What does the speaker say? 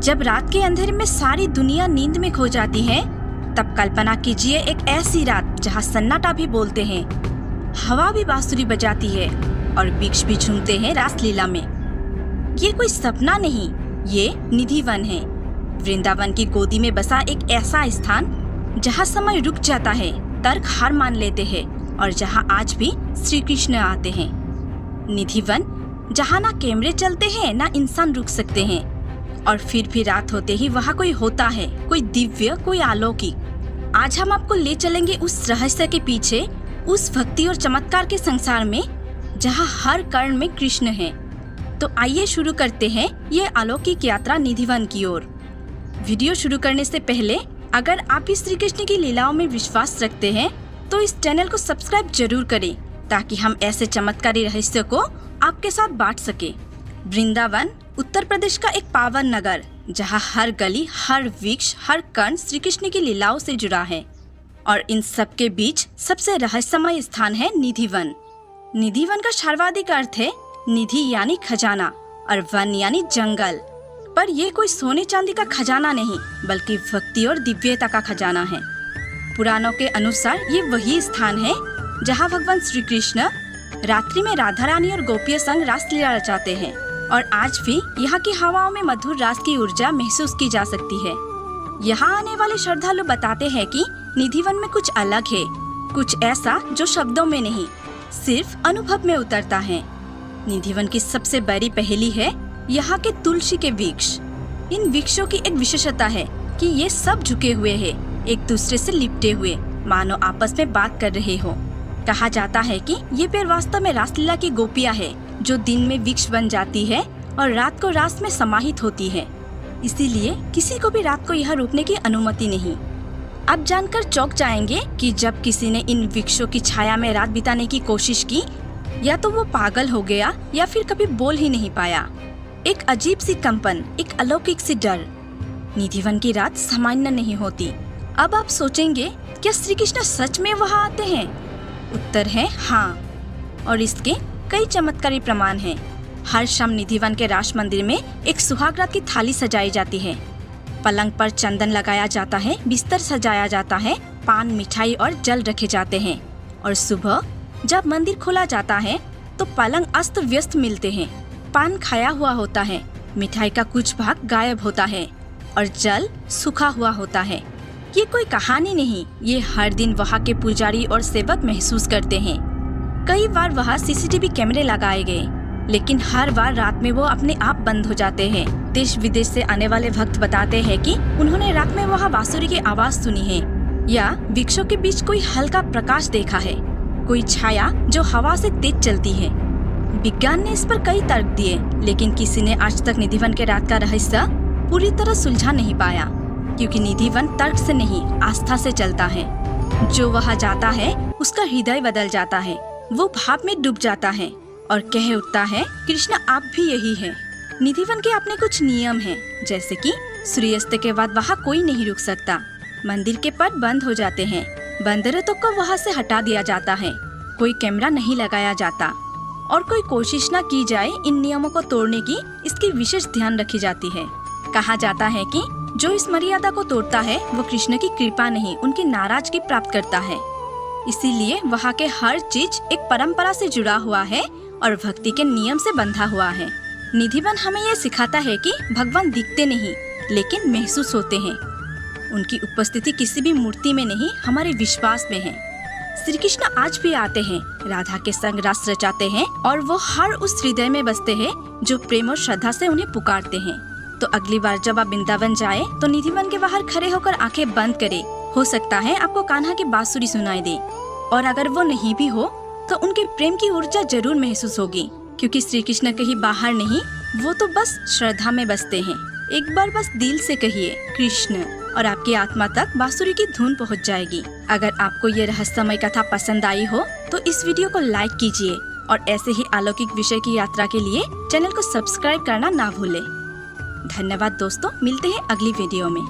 जब रात के अंधेरे में सारी दुनिया नींद में खो जाती है, तब कल्पना कीजिए एक ऐसी रात जहाँ सन्नाटा भी बोलते हैं, हवा भी बांसुरी बजाती है और वृक्ष भी झूमते हैं रासलीला में। ये कोई सपना नहीं, ये निधिवन है, वृंदावन की गोदी में बसा एक ऐसा स्थान जहाँ समय रुक जाता है, तर्क हार मान लेते हैं और जहाँ आज भी श्री कृष्ण आते हैं। निधिवन जहाँ ना कैमरे चलते हैं ना इंसान रुक सकते हैं, और फिर भी रात होते ही वहाँ कोई होता है, कोई दिव्य, कोई अलौकिक। आज हम आपको ले चलेंगे उस रहस्य के पीछे, उस भक्ति और चमत्कार के संसार में जहाँ हर कर्ण में कृष्ण है। तो आइए शुरू करते हैं ये अलौकिक यात्रा निधिवन की ओर। वीडियो शुरू करने से पहले अगर आप भी श्री कृष्ण की लीलाओं में विश्वास रखते हैं तो इस चैनल को सब्सक्राइब जरूर करें, ताकि हम ऐसे चमत्कारी रहस्य को आपके साथ बांट सके। वृंदावन उत्तर प्रदेश का एक पावन नगर, जहाँ हर गली, हर वृक्ष, हर कण श्री कृष्ण की लीलाओं से जुड़ा है। और इन सब के बीच सबसे रहस्यमय स्थान है निधिवन। निधिवन का शार्वाधिक अर्थ है निधि यानी खजाना और वन यानी जंगल। पर ये कोई सोने चांदी का खजाना नहीं, बल्कि भक्ति और दिव्यता का खजाना है। पुराणों के अनुसार ये वही स्थान है जहाँ भगवान श्री कृष्ण रात्रि में राधा रानी और गोपियों संग रासलीला रचाते हैं। और आज भी यहाँ की हवाओं में मधुर रास की ऊर्जा महसूस की जा सकती है। यहाँ आने वाले श्रद्धालु बताते हैं कि निधिवन में कुछ अलग है, कुछ ऐसा जो शब्दों में नहीं, सिर्फ अनुभव में उतरता है। निधिवन की सबसे बड़ी पहेली है यहाँ के तुलसी के वृक्ष। इन वृक्षों की एक विशेषता है कि ये सब झुके हुए हैं, एक दूसरे से लिपटे हुए, मानो आपस में बात कर रहे हो। कहा जाता है कि ये पेड़ वास्तव में रासलीला की गोपियाँ है, जो दिन में वृक्ष बन जाती है और रात को रास में समाहित होती है। इसीलिए किसी को भी रात को यहाँ रुकने की अनुमति नहीं। अब जानकर चौंक जाएंगे कि जब किसी ने इन वृक्षों की छाया में रात बिताने की कोशिश की, या तो वो पागल हो गया या फिर कभी बोल ही नहीं पाया। एक अजीब सी कंपन, एक अलौकिक सी डर। निधिवन की रात सामान्य नहीं होती। अब आप सोचेंगे, क्या श्री कृष्ण सच में वहाँ आते हैं? उत्तर है हाँ, और इसके कई चमत्कारी प्रमाण हैं। हर शाम निधिवन के रास मंदिर में एक सुहागरात की थाली सजाई जाती है। पलंग पर चंदन लगाया जाता है, बिस्तर सजाया जाता है, पान, मिठाई और जल रखे जाते हैं। और सुबह जब मंदिर खोला जाता है तो पलंग अस्त व्यस्त मिलते हैं। पान खाया हुआ होता है, मिठाई का कुछ भाग गायब होता है और जल सूखा हुआ होता है। ये कोई कहानी नहीं, ये हर दिन वहाँ के पुजारी और सेवक महसूस करते हैं। कई बार वहाँ सीसीटीवी कैमरे लगाए गए, लेकिन हर बार रात में वो अपने आप बंद हो जाते हैं। देश विदेश से आने वाले भक्त बताते हैं कि उन्होंने रात में वहाँ बांसुरी की आवाज सुनी है, या वृक्षों के बीच कोई हल्का प्रकाश देखा है, कोई छाया जो हवा से तेज चलती है। विज्ञान ने इस पर कई तर्क दिए, लेकिन किसी ने आज तक निधिवन के रात का रहस्य पूरी तरह सुलझा नहीं पाया, क्योंकि निधिवन तर्क से नहीं, आस्था से चलता है। जो वहाँ जाता है उसका हृदय बदल जाता है, वो भाव में डूब जाता है और कह उठता है, कृष्ण आप भी यही है। निधिवन के अपने कुछ नियम हैं, जैसे कि सूर्यास्त के बाद वहाँ कोई नहीं रुक सकता, मंदिर के पट बंद हो जाते हैं, बंदरों को वहाँ से हटा दिया जाता है, कोई कैमरा नहीं लगाया जाता, और कोई कोशिश न की जाए इन नियमों को तोड़ने की, इसकी विशेष ध्यान रखी जाती है। कहा जाता है कि जो इस मर्यादा को तोड़ता है वो कृष्ण की कृपा नहीं, उनकी नाराजगी प्राप्त करता है। इसीलिए वहाँ के हर चीज एक परंपरा से जुड़ा हुआ है और भक्ति के नियम से बंधा हुआ है। निधिवन हमें ये सिखाता है कि भगवान दिखते नहीं, लेकिन महसूस होते हैं। उनकी उपस्थिति किसी भी मूर्ति में नहीं, हमारे विश्वास में है। श्री कृष्ण आज भी आते हैं, राधा के संग रास रचाते हैं, और वो हर उस हृदय में बसते हैं जो प्रेम और श्रद्धा से उन्हें पुकारते हैं। तो अगली बार जब आप वृंदावन जाए तो निधिवन के बाहर खड़े होकर आंखें बंद करें। हो सकता है आपको कान्हा की बांसुरी सुनाई दे, और अगर वो नहीं भी हो तो उनके प्रेम की ऊर्जा जरूर महसूस होगी, क्योंकि श्री कृष्ण कहीं बाहर नहीं, वो तो बस श्रद्धा में बसते हैं। एक बार बस दिल से कहिए कृष्ण, और आपकी आत्मा तक बांसुरी की धुन पहुंच जाएगी। अगर आपको ये रहस्यमय कथा पसंद आई हो तो इस वीडियो को लाइक कीजिए, और ऐसे ही अलौकिक विषय की यात्रा के लिए चैनल को सब्सक्राइब करना ना भूलें। धन्यवाद दोस्तों, मिलते हैं अगली वीडियो में।